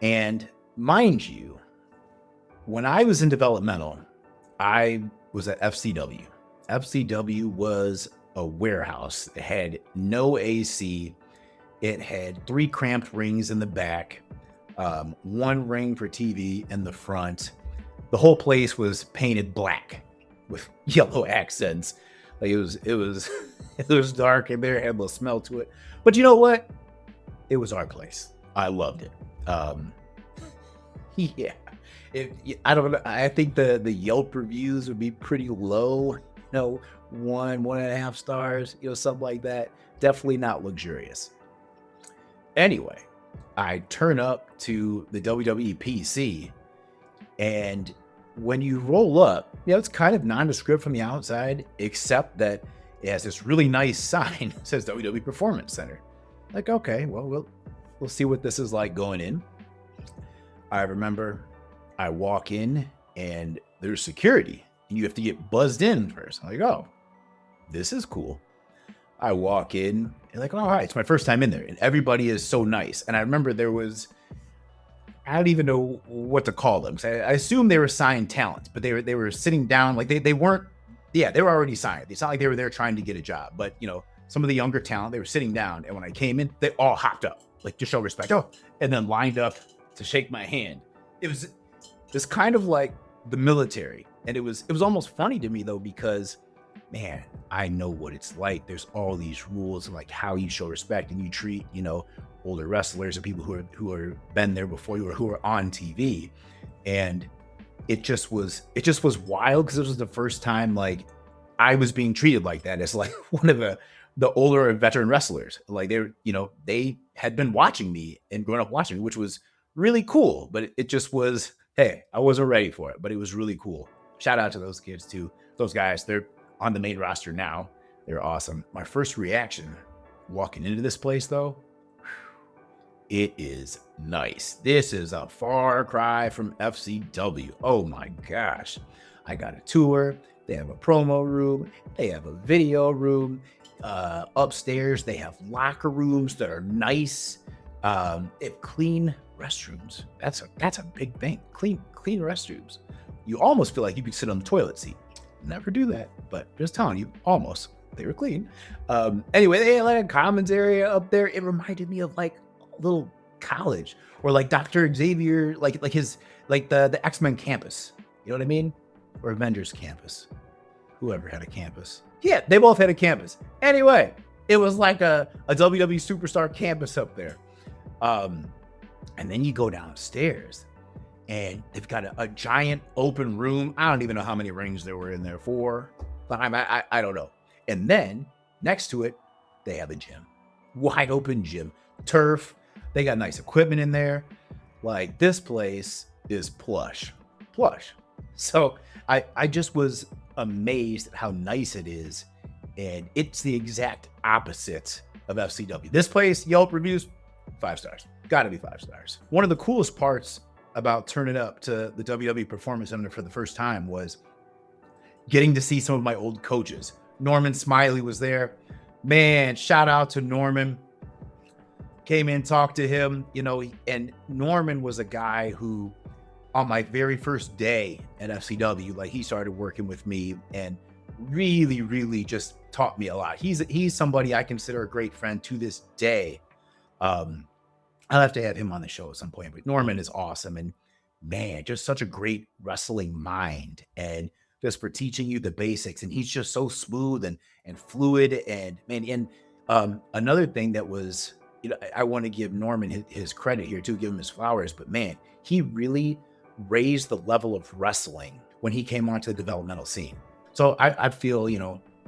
And mind you, when I was in developmental, I was at FCW. FCW was a warehouse. It had no AC. It had 3 cramped rings in the back, 1 ring for TV in the front. The whole place was painted black with yellow accents. Like it was it was dark and there had a little smell to it. But you know what? It was our place. I loved it. Yeah. I don't know. I think the Yelp reviews would be pretty low. 1.5 stars, something like that. Definitely not luxurious. Anyway, I turn up to the WWE PC, and when you roll up, it's kind of nondescript from the outside, except that it has this really nice sign that says WWE Performance Center. Like, okay, well, we'll see what this is like going in. I remember I walk in and there's security and you have to get buzzed in first. I'm like, oh, this is cool. I walk in and like, all right, it's my first time in there. And everybody is so nice. And I remember there was, I don't even know what to call them. I assume they were signed talent, but they were sitting down. Like they weren't, they were already signed. It's not like they were there trying to get a job, but some of the younger talent, they were sitting down. And when I came in, they all hopped up, like to show respect. Oh, and then lined up to shake my hand. It was just kind of like the military. And it was almost funny to me though, because man, I know what it's like. There's all these rules of like how you show respect and you treat, older wrestlers or people who are been there before you or who are on TV. And it just was wild because it was the first time like I was being treated like that as like one of the older veteran wrestlers. Like they had been watching me and growing up watching me, which was really cool. But it just was, hey, I wasn't ready for it, but it was really cool. Shout out to those kids too. Those guys, they're on the main roster now. They're awesome. My first reaction walking into this place though, it is nice. This is a far cry from FCW. Oh my gosh. I got a tour. They have a promo room. They have a video room. Upstairs, they have locker rooms that are nice. They have clean restrooms. That's a big thing. Clean restrooms. You almost feel like you could sit on the toilet seat. Never do that, but just telling you, almost. They were clean. Anyway, they had like a commons area up there. It reminded me of like a little college or like Dr. Xavier, like his like the X-Men campus. You know what I mean? Or Avengers campus. Whoever had a campus. Yeah, they both had a campus. Anyway, it was like a WWE superstar campus up there. And then you go downstairs and they've got a giant open room. I don't even know how many rings there were in there for. But I don't know. And then next to it, they have a gym. Wide open gym. Turf. They got nice equipment in there. Like this place is plush. So I just was amazed at how nice it is. And it's the exact opposite of FCW. This place, Yelp reviews, 5 stars. Gotta be 5 stars. One of the coolest parts about turning up to the WWE Performance Center for the first time was getting to see some of my old coaches. Norman Smiley was there. Man, shout out to Norman. Came in, talked to him, and Norman was a guy who on my very first day at FCW, like he started working with me and really, really just taught me a lot. He's somebody I consider a great friend to this day. I'll have to have him on the show at some point, but Norman is awesome. And man, just such a great wrestling mind and just for teaching you the basics. And he's just so smooth and fluid. And man, and another thing that was, I want to give Norman his credit here too, give him his flowers, but man, he really raised the level of wrestling when he came onto the developmental scene. So I feel,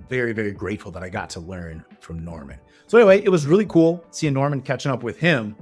very, very grateful that I got to learn from Norman. So anyway, it was really cool seeing Norman, catching up with him.